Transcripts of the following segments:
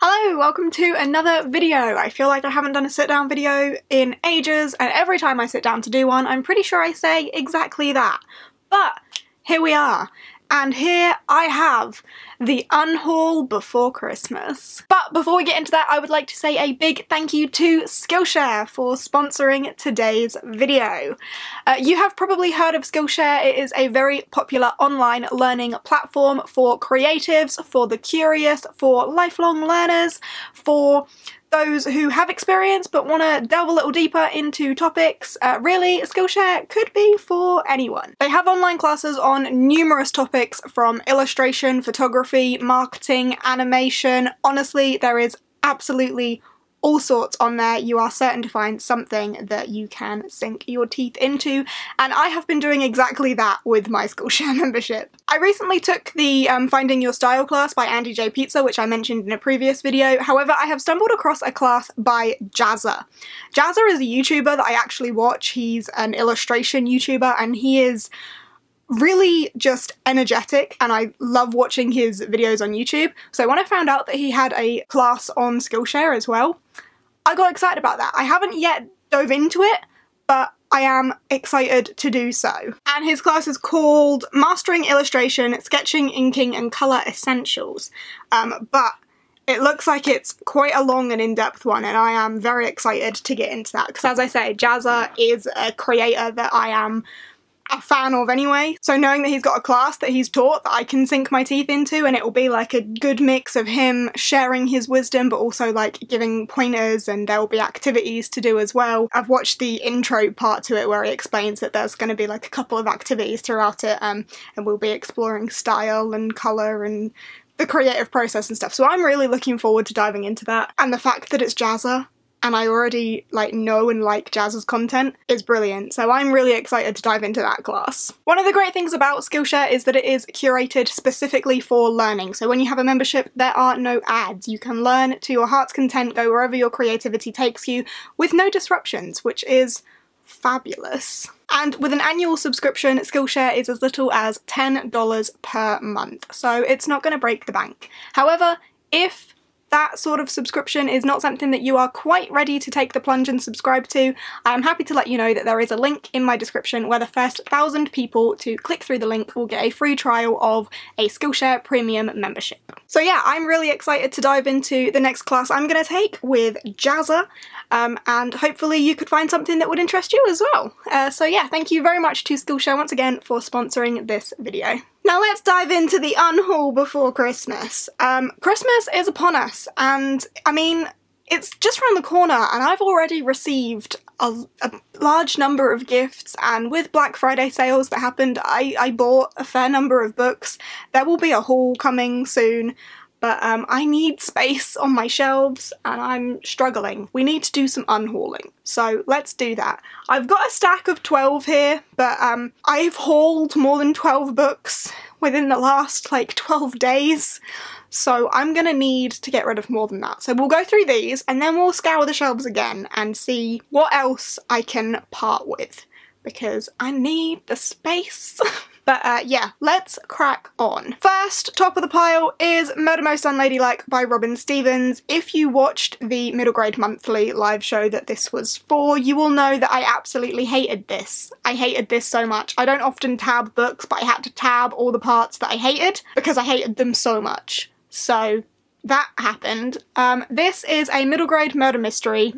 Hello, welcome to another video. I feel like I haven't done a sit down video in ages, and every time I sit down to do one, I'm pretty sure I say exactly that. But here we are. And here I have the Unhaul before Christmas. But before we get into that, I would like to say a big thank you to Skillshare for sponsoring today's video. You have probably heard of Skillshare. It is a very popular online learning platform for creatives, for the curious, for lifelong learners, for those who have experience but want to delve a little deeper into topics. Really, Skillshare could be for anyone. They have online classes on numerous topics from illustration, photography, marketing, animation. Honestly, there is absolutely all sorts on there. You are certain to find something that you can sink your teeth into, and I have been doing exactly that with my Skillshare membership. I recently took the Finding Your Style class by Andy J. Pizza, which I mentioned in a previous video. However, I have stumbled across a class by Jazza. Jazza is a YouTuber that I actually watch. He's an illustration YouTuber, and he is really just energetic, and I love watching his videos on YouTube. So when I found out that he had a class on Skillshare as well, I got excited about that. I haven't yet dove into it, but I am excited to do so. And his class is called Mastering Illustration, Sketching, Inking and Colour Essentials. But it looks like it's quite a long and in-depth one, and I am very excited to get into that, because as I say, Jazza is a creator that I am a fan of anyway, so knowing that he's got a class that he's taught that I can sink my teeth into, and it will be like a good mix of him sharing his wisdom but also like giving pointers, and there will be activities to do as well. I've watched the intro part to it where he explains that there's going to be like a couple of activities throughout it, and we'll be exploring style and colour and the creative process and stuff, so I'm really looking forward to diving into that. And the fact that it's Jazza, and I already know and like Jazza's content, is brilliant, so I'm really excited to dive into that class. One of the great things about Skillshare is that it is curated specifically for learning, so when you have a membership there are no ads. You can learn to your heart's content, go wherever your creativity takes you, with no disruptions, which is fabulous. And with an annual subscription, Skillshare is as little as $10 per month, so it's not going to break the bank. However, if that sort of subscription is not something that you are quite ready to take the plunge and subscribe to, I am happy to let you know that there is a link in my description where the first 1,000 people to click through the link will get a free trial of a Skillshare premium membership. So yeah, I'm really excited to dive into the next class I'm going to take with Jazza, and hopefully you could find something that would interest you as well. So yeah, thank you very much to Skillshare once again for sponsoring this video. Now let's dive into the Unhaul before Christmas. Christmas is upon us, and I mean, it's just around the corner, and I've already received a large number of gifts, and with Black Friday sales that happened, I bought a fair number of books. There will be a haul coming soon, but I need space on my shelves and I'm struggling. We need to do some unhauling, so let's do that. I've got a stack of 12 here, but I've hauled more than 12 books within the last like 12 days, so I'm gonna need to get rid of more than that. So we'll go through these and then we'll scour the shelves again and see what else I can part with, because I need the space. But yeah, let's crack on. First, top of the pile is Murder Most Unladylike by Robin Stevens. If you watched the Middle Grade Monthly live show that this was for, you will know that I absolutely hated this. I hated this so much. I don't often tab books, but I had to tab all the parts that I hated because I hated them so much. So that happened. This is a middle grade murder mystery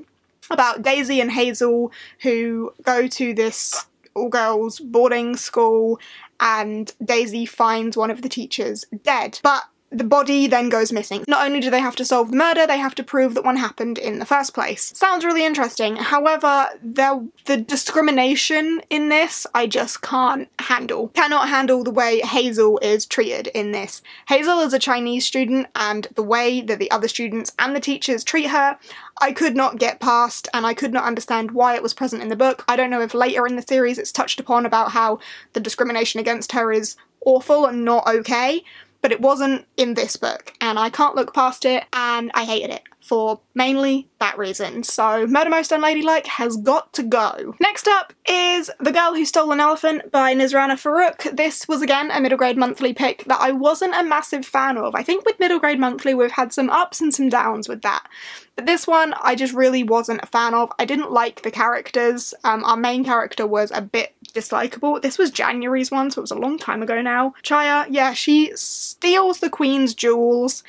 about Daisy and Hazel, who go to this all-girls boarding school, and Daisy finds one of the teachers dead, but the body then goes missing. Not only do they have to solve the murder, they have to prove that one happened in the first place. Sounds really interesting. However, the discrimination in this I just can't handle. Cannot handle the way Hazel is treated in this. Hazel is a Chinese student, and the way that the other students and the teachers treat her, I could not get past, and I could not understand why it was present in the book. I don't know if later in the series it's touched upon about how the discrimination against her is awful and not okay, but it wasn't in this book, and I can't look past it, and I hated it. for mainly that reason. So Murder Most Unladylike has got to go. Next up is The Girl Who Stole an Elephant by Nizrana Farouk. This was again a middle grade monthly pick that I wasn't a massive fan of. I think with middle grade monthly we've had some ups and some downs with that. But this one I just really wasn't a fan of. I didn't like the characters. Our main character was a bit dislikable. This was January's one, so it was a long time ago now. Chaya, yeah, she steals the Queen's jewels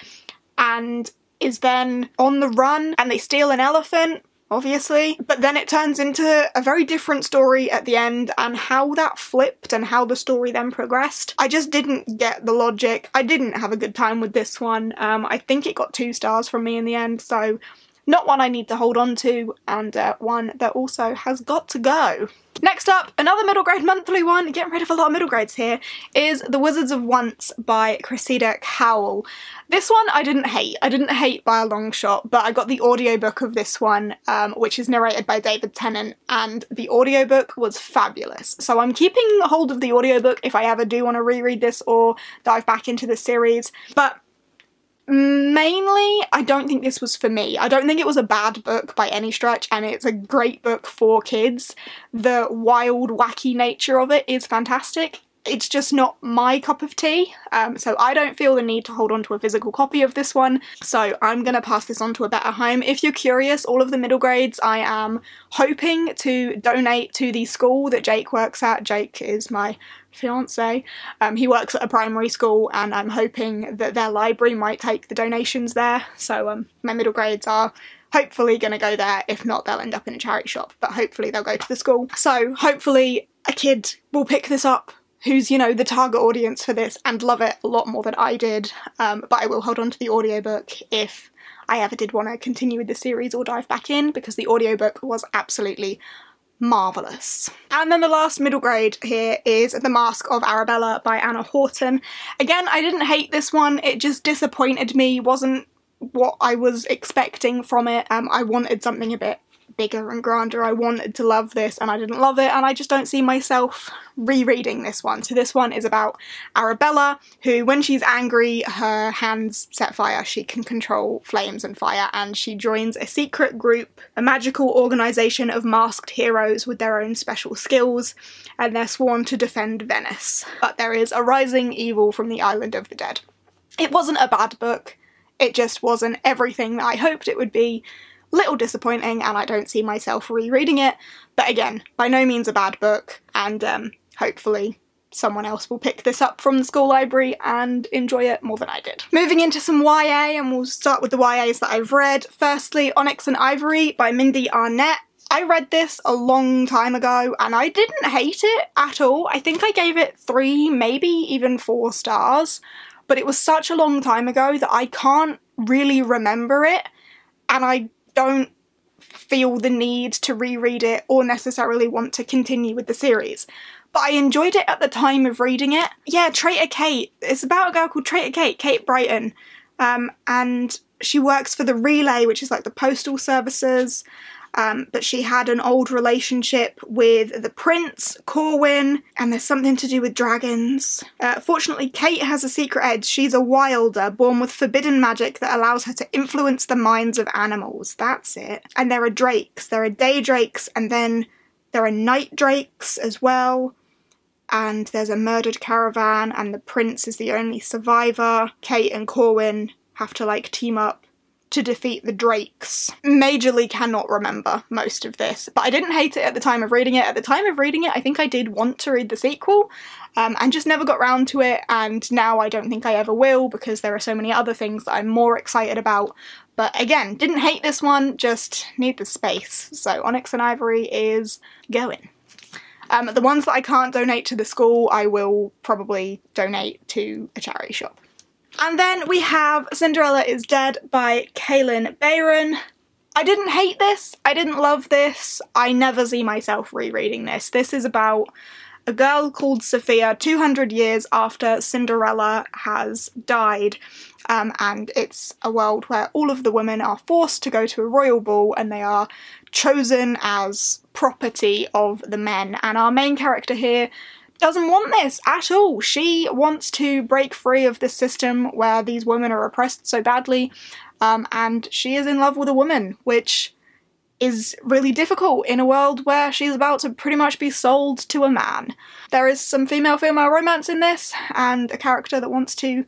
and is then on the run, and they steal an elephant, obviously, but then it turns into a very different story at the end, and how that flipped and how the story then progressed, I just didn't get the logic. I didn't have a good time with this one. I think it got 2 stars from me in the end, so not one I need to hold on to, and one that also has got to go. Next up, another middle grade monthly one, getting rid of a lot of middle grades here, is The Wizards of Once by Cressida Cowell. This one I didn't hate. I didn't hate by a long shot, but I got the audiobook of this one, which is narrated by David Tennant, and the audiobook was fabulous. So I'm keeping hold of the audiobook if I ever do want to reread this or dive back into the series, but mainly, I don't think this was for me. I don't think it was a bad book by any stretch, and it's a great book for kids. The wild, wacky nature of it is fantastic. It's just not my cup of tea, so I don't feel the need to hold on to a physical copy of this one, so I'm gonna pass this on to a better home. If you're curious, all of the middle grades I am hoping to donate to the school that Jake works at. Jake is my fiance. He works at a primary school, and I'm hoping that their library might take the donations there, so my middle grades are hopefully gonna go there. If not, they'll end up in a charity shop, but hopefully they'll go to the school. So hopefully a kid will pick this up who's, you know, the target audience for this and love it a lot more than I did, but I will hold on to the audiobook if I ever did want to continue with the series or dive back in, because the audiobook was absolutely marvellous. And then the last middle grade here is The Mask of Arabella by Anna Horton. Again, I didn't hate this one, it just disappointed me, wasn't what I was expecting from it. I wanted something a bit bigger and grander. I wanted to love this and I didn't love it, and I just don't see myself rereading this one. So this one is about Arabella, who when she's angry her hands set fire. She can control flames and fire, and she joins a secret group, a magical organisation of masked heroes with their own special skills, and they're sworn to defend Venice. But there is a rising evil from the island of the dead. It wasn't a bad book, it just wasn't everything that I hoped it would be. Little disappointing, and I don't see myself rereading it, but again, by no means a bad book, and hopefully someone else will pick this up from the school library and enjoy it more than I did. Moving into some YA, and we'll start with the YAs that I've read. Firstly, Onyx and Ivory by Mindy Arnett. I read this a long time ago and I didn't hate it at all. I think I gave it 3, maybe even 4 stars, but it was such a long time ago that I can't really remember it, and I don't feel the need to reread it or necessarily want to continue with the series. But I enjoyed it at the time of reading it. Yeah, Traitor Kate. It's about a girl called Traitor Kate, Kate Brighton, and she works for the Relay, which is like the postal services, but she had an old relationship with the Prince, Corwin, and there's something to do with dragons. Fortunately, Kate has a secret edge. She's a wilder, born with forbidden magic that allows her to influence the minds of animals. That's it. And there are drakes. There are day drakes, and then there are night drakes as well. And there's a murdered caravan, and the Prince is the only survivor. Kate and Corwin have to, like, team up to defeat the drakes. Majorly cannot remember most of this, but I didn't hate it at the time of reading it. At the time of reading it, I think I did want to read the sequel, and just never got round to it, and now I don't think I ever will, because there are so many other things that I'm more excited about. But again, didn't hate this one, just need the space. So Onyx and Ivory is going. The ones that I can't donate to the school, I will probably donate to a charity shop. And then we have Cinderella is Dead by Kaylin Bayron. I didn't hate this, I didn't love this, I never see myself rereading this. This is about a girl called Sophia 200 years after Cinderella has died, and it's a world where all of the women are forced to go to a royal ball and they are chosen as property of the men, and our main character here doesn't want this at all. She wants to break free of this system where these women are oppressed so badly, and she is in love with a woman, which is really difficult in a world where she's about to pretty much be sold to a man. There is some female-female romance in this, and a character that wants to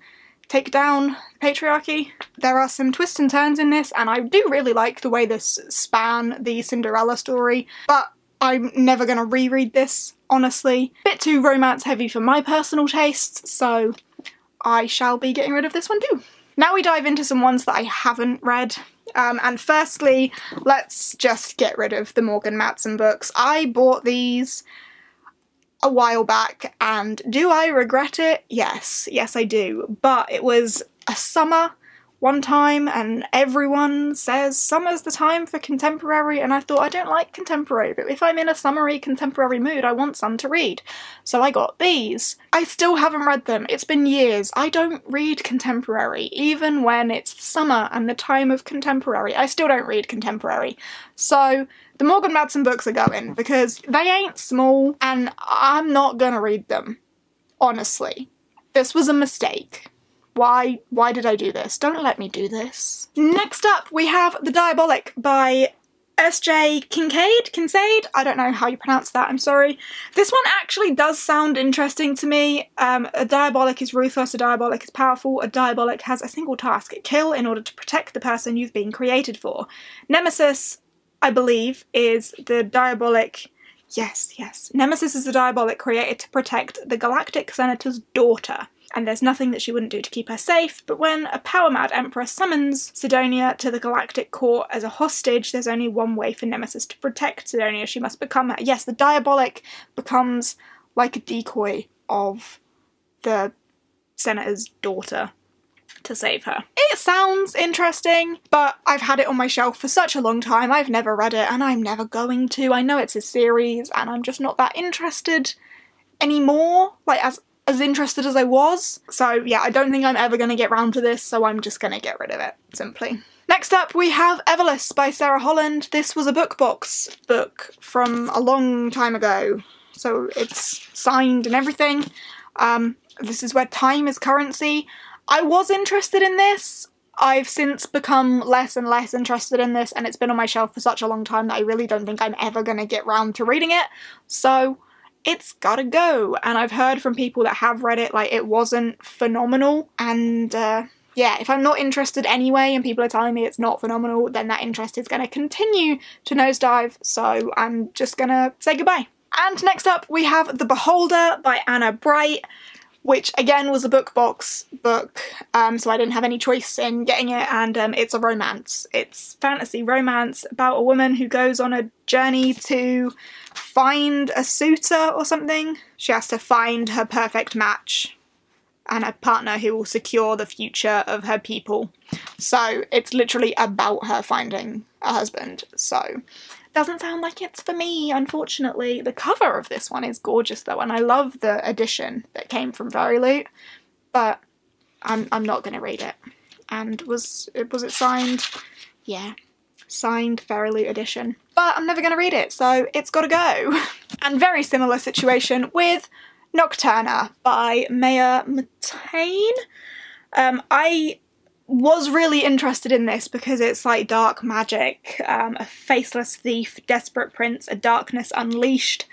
take down patriarchy. There are some twists and turns in this, and I do really like the way this span the Cinderella story, but I'm never gonna reread this, honestly. Bit too romance heavy for my personal tastes, so I shall be getting rid of this one too. Now we dive into some ones that I haven't read. And firstly, let's just get rid of the Morgan Matson books. I bought these a while back, and do I regret it? Yes, I do. But it was a summer one time, and everyone says summer's the time for contemporary, and I thought, I don't like contemporary, but if I'm in a summery contemporary mood, I want some to read. So I got these. I still haven't read them. It's been years. I don't read contemporary, even when it's summer and the time of contemporary. I still don't read contemporary. So the Morgan Matson books are going, because they ain't small, and I'm not gonna read them. Honestly. This was a mistake. Why did I do this? Don't let me do this. Next up, we have The Diabolic by S.J. Kincaid? I don't know how you pronounce that, I'm sorry. This one actually does sound interesting to me. A Diabolic is ruthless, a Diabolic is powerful, a Diabolic has a single task: kill in order to protect the person you've been created for. Nemesis, I believe, is the Diabolic. Yes. Nemesis is the Diabolic created to protect the Galactic Senator's daughter, and there's nothing that she wouldn't do to keep her safe, but when a power-mad emperor summons Sidonia to the Galactic Court as a hostage, there's only one way for Nemesis to protect Sidonia. She must become her. Yes, the Diabolic becomes like a decoy of the Senator's daughter to save her. It sounds interesting, but I've had it on my shelf for such a long time. I've never read it, and I'm never going to. I know it's a series, and I'm just not that interested anymore, like as interested as I was. So yeah, I don't think I'm ever going to get round to this, so I'm just going to get rid of it, simply. Next up, we have Everlast by Sarah Holland. This was a book box book from a long time ago, so it's signed and everything. This is where time is currency. I was interested in this. I've since become less and less interested in this, and it's been on my shelf for such a long time that I really don't think I'm ever going to get round to reading it. So it's gotta go. And I've heard from people that have read it, like, it wasn't phenomenal, and yeah, if I'm not interested anyway and people are telling me it's not phenomenal, then that interest is gonna continue to nosedive, so I'm just gonna say goodbye. And next up we have The Beholder by Anna Bright, which again was a book box book, so I didn't have any choice in getting it, and it's a romance. It's fantasy romance about a woman who goes on a journey to find a suitor or something. She has to find her perfect match and a partner who will secure the future of her people. So it's literally about her finding a husband, so doesn't sound like it's for me, unfortunately. The cover of this one is gorgeous though, and I love the edition that came from Very Loot, but I'm not gonna read it. And was it signed? Yeah, signed Very Loot edition. But I'm never gonna read it, so it's gotta go. And very similar situation with Nocturna by Maya Matane. I was really interested in this because it's like dark magic, a faceless thief, desperate prince, a darkness unleashed.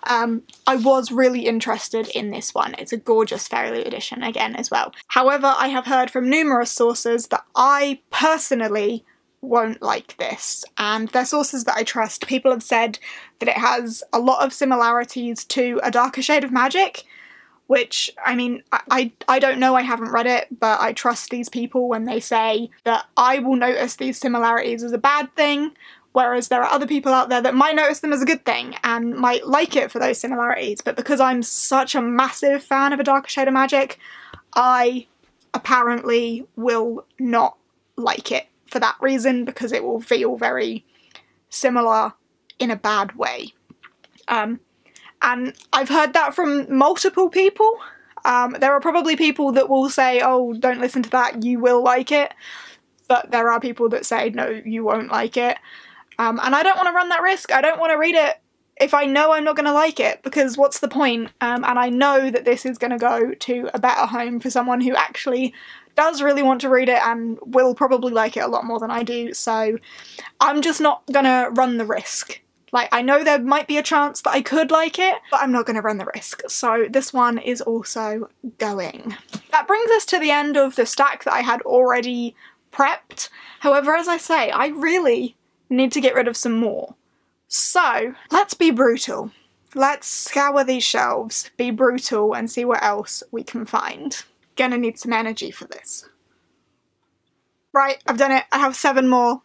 I was really interested in this one. It's a gorgeous Very Loot edition again as well. However, I have heard from numerous sources that I personally won't like this, and they're sources that I trust. People have said that it has a lot of similarities to A Darker Shade of Magic, which, I mean, I don't know, I haven't read it, but I trust these people when they say that I will notice these similarities as a bad thing, whereas there are other people out there that might notice them as a good thing and might like it for those similarities. But because I'm such a massive fan of A Darker Shade of Magic, I apparently will not like it for that reason, because it will feel very similar in a bad way. And I've heard that from multiple people. There are probably people that will say, oh, don't listen to that, you will like it. But there are people that say, no, you won't like it. And I don't want to run that risk. I don't want to read it if I know I'm not going to like it, because what's the point? And I know that this is going to go to a better home for someone who actually does really want to read it and will probably like it a lot more than I do, so I'm just not gonna run the risk. Like, I know there might be a chance that I could like it, but I'm not gonna run the risk. So this one is also going. That brings us to the end of the stack that I had already prepped. However, as I say, I really need to get rid of some more. So let's be brutal. Let's scour these shelves, be brutal, and see what else we can find. Gonna need some energy for this. Right, I've done it. I have 7 more.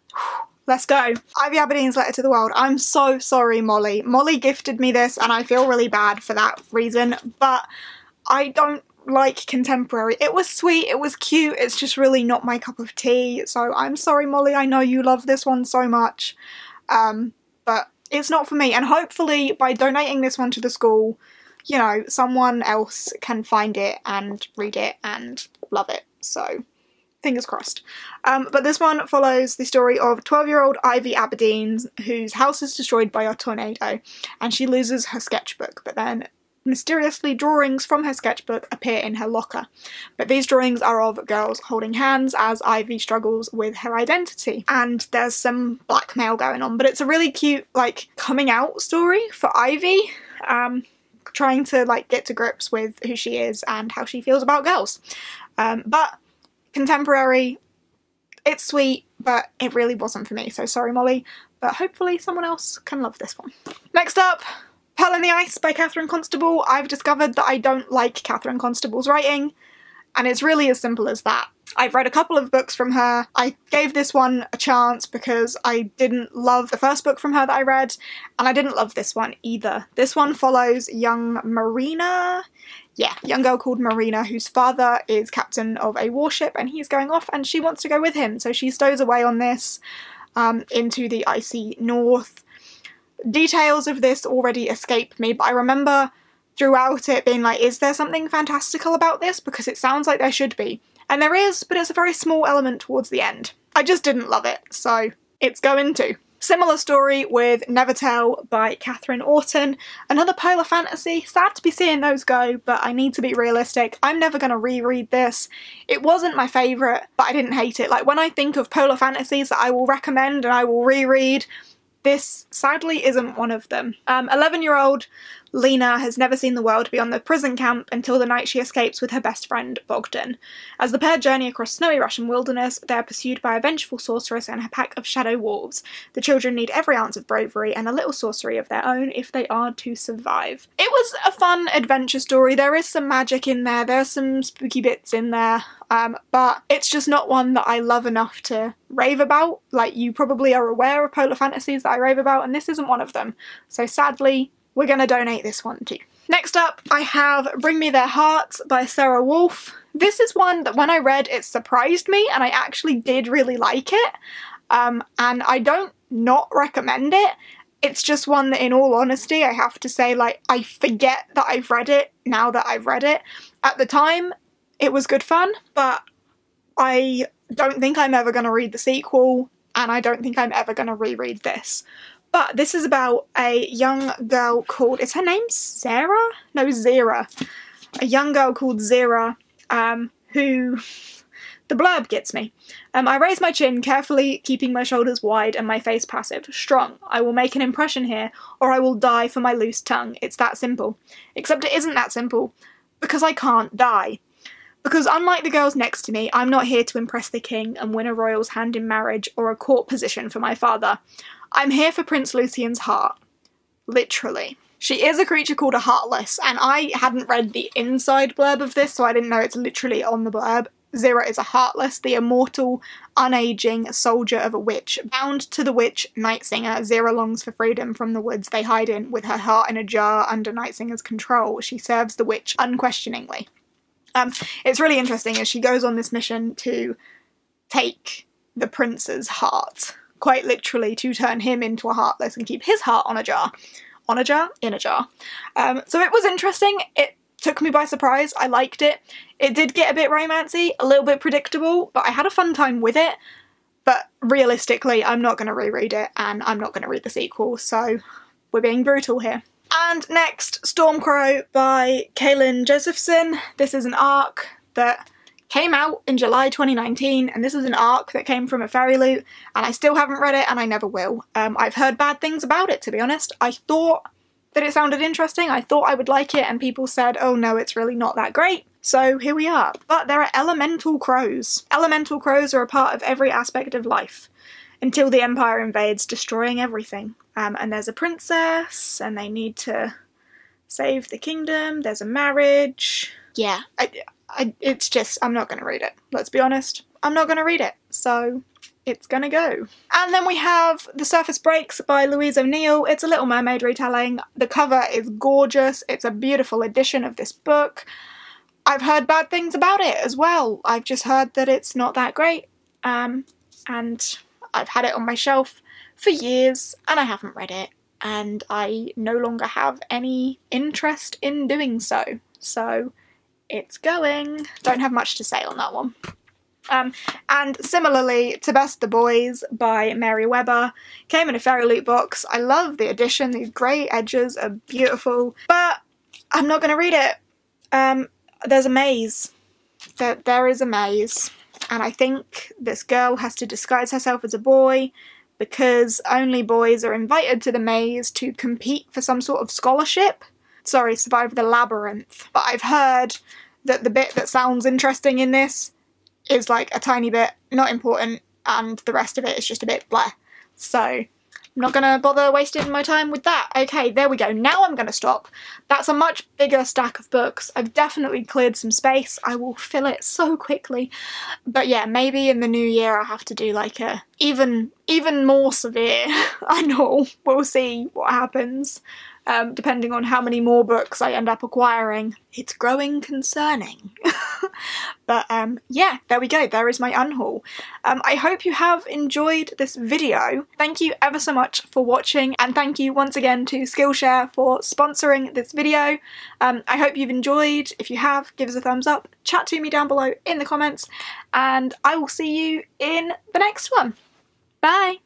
Let's go. Ivy Aberdeens' Letter to the World. I'm so sorry, Molly. Molly gifted me this and I feel really bad for that reason, but I don't like contemporary. It was sweet, it was cute, it's just really not my cup of tea, so I'm sorry, Molly. I know you love this one so much, but it's not for me, and hopefully by donating this one to the school, you know, someone else can find it and read it and love it, so fingers crossed. But this one follows the story of 12-year-old Ivy Aberdeens, whose house is destroyed by a tornado, and she loses her sketchbook, but then mysteriously drawings from her sketchbook appear in her locker. But these drawings are of girls holding hands as Ivy struggles with her identity. And there's some blackmail going on, but it's a really cute, like, coming out story for Ivy, trying to, like, get to grips with who she is and how she feels about girls. But contemporary, it's sweet, but it really wasn't for me, so sorry, Molly, but hopefully someone else can love this one. Next up, Pearl in the Ice by Catherine Constable. I've discovered that I don't like Catherine Constable's writing, and it's really as simple as that. I've read a couple of books from her. I gave this one a chance because I didn't love the first book from her that I read, and I didn't love this one either. This one follows young Marina, young girl called Marina, whose father is captain of a warship and he's going off and she wants to go with him, so she stows away on this into the icy north. Details of this already escape me, but I remember throughout it being like, is there something fantastical about this? Because it sounds like there should be. And there is, but it's a very small element towards the end. I just didn't love it, so it's going to. Similar story with Nevertell by Catherine Orton. Another polar fantasy. Sad to be seeing those go, but I need to be realistic. I'm never going to reread this. It wasn't my favourite, but I didn't hate it. Like, when I think of polar fantasies that I will recommend and I will reread, this sadly isn't one of them. 11-year-old Lena has never seen the world beyond the prison camp until the night she escapes with her best friend, Bogdan. As the pair journey across snowy Russian wilderness, they are pursued by a vengeful sorceress and her pack of shadow wolves. The children need every ounce of bravery and a little sorcery of their own if they are to survive. It was a fun adventure story. There is some magic in there, there's some spooky bits in there, but it's just not one that I love enough to rave about. Like, you probably are aware of polar fantasies that I rave about, and this isn't one of them. So sadly, we're going to donate this one too. Next up, I have Bring Me Their Hearts by Sarah Wolfe. This is one that when I read, it surprised me, and I actually did really like it. And I don't not recommend it. It's just one that, in all honesty, I have to say, like, I forget that I've read it now that I've read it. At the time, it was good fun, but I don't think I'm ever going to read the sequel, and I don't think I'm ever going to reread this. But this is about a young girl called, is her name Sarah? No, Zira. A young girl called Zira, who, the blurb gets me. I raise my chin, carefully keeping my shoulders wide and my face passive. Strong. I will make an impression here, or I will die for my loose tongue. It's that simple. Except it isn't that simple, because I can't die. Because unlike the girls next to me, I'm not here to impress the king and win a royal's hand in marriage or a court position for my father. I'm here for Prince Lucian's heart. Literally. She is a creature called a Heartless, and I hadn't read the inside blurb of this, so I didn't know it's literally on the blurb. Zira is a Heartless, the immortal, unaging soldier of a witch. Bound to the witch Nightsinger, Zira longs for freedom from the woods they hide in, with her heart in a jar under Nightsinger's control. She serves the witch unquestioningly. It's really interesting as she goes on this mission to take the prince's heart. Quite literally to turn him into a Heartless and keep his heart on a jar. On a jar? In a jar. So it was interesting. It took me by surprise. I liked it. It did get a bit romancy, a little bit predictable, but I had a fun time with it. But realistically, I'm not going to reread it, and I'm not going to read the sequel, so we're being brutal here. And next, Stormcrow by Kaylin Josephson. This is an arc that came out in July 2019, and this is an arc that came from a fairy loot, and I still haven't read it, and I never will. I've heard bad things about it, to be honest. I thought that it sounded interesting, I thought I would like it, and people said, oh no, it's really not that great. So here we are. But there are elemental crows. Elemental crows are a part of every aspect of life, until the Empire invades, destroying everything. And there's a princess, and they need to save the kingdom, there's a marriage. Yeah, it's just, I'm not going to read it. Let's be honest, I'm not going to read it. So it's gonna go. And then we have The Surface Breaks by Louise O'Neill. It's a Little Mermaid retelling. The cover is gorgeous. It's a beautiful edition of this book. I've heard bad things about it as well. I've just heard that it's not that great. And I've had it on my shelf for years and I haven't read it. And I no longer have any interest in doing so. So it's going. Don't have much to say on that one. And similarly, To Best the Boys by Mary Webber came in a fairy loot box. I love the edition. These grey edges are beautiful, but I'm not going to read it. There's a maze. There is a maze, and I think this girl has to disguise herself as a boy because only boys are invited to the maze to compete for some sort of scholarship. Sorry, survive the labyrinth. But I've heard that the bit that sounds interesting in this is like a tiny bit, not important, and the rest of it is just a bit bleh. So I'm not gonna bother wasting my time with that. Okay, there we go. Now I'm gonna stop. That's a much bigger stack of books. I've definitely cleared some space. I will fill it so quickly. But yeah, maybe in the new year I'll have to do like a even more severe Unhaul. We'll see what happens. Depending on how many more books I end up acquiring. It's growing concerning. But yeah, there we go. There is my Unhaul. I hope you have enjoyed this video. Thank you ever so much for watching, and thank you once again to Skillshare for sponsoring this video. I hope you've enjoyed. If you have, give us a thumbs up. Chat to me down below in the comments, and I will see you in the next one. Bye!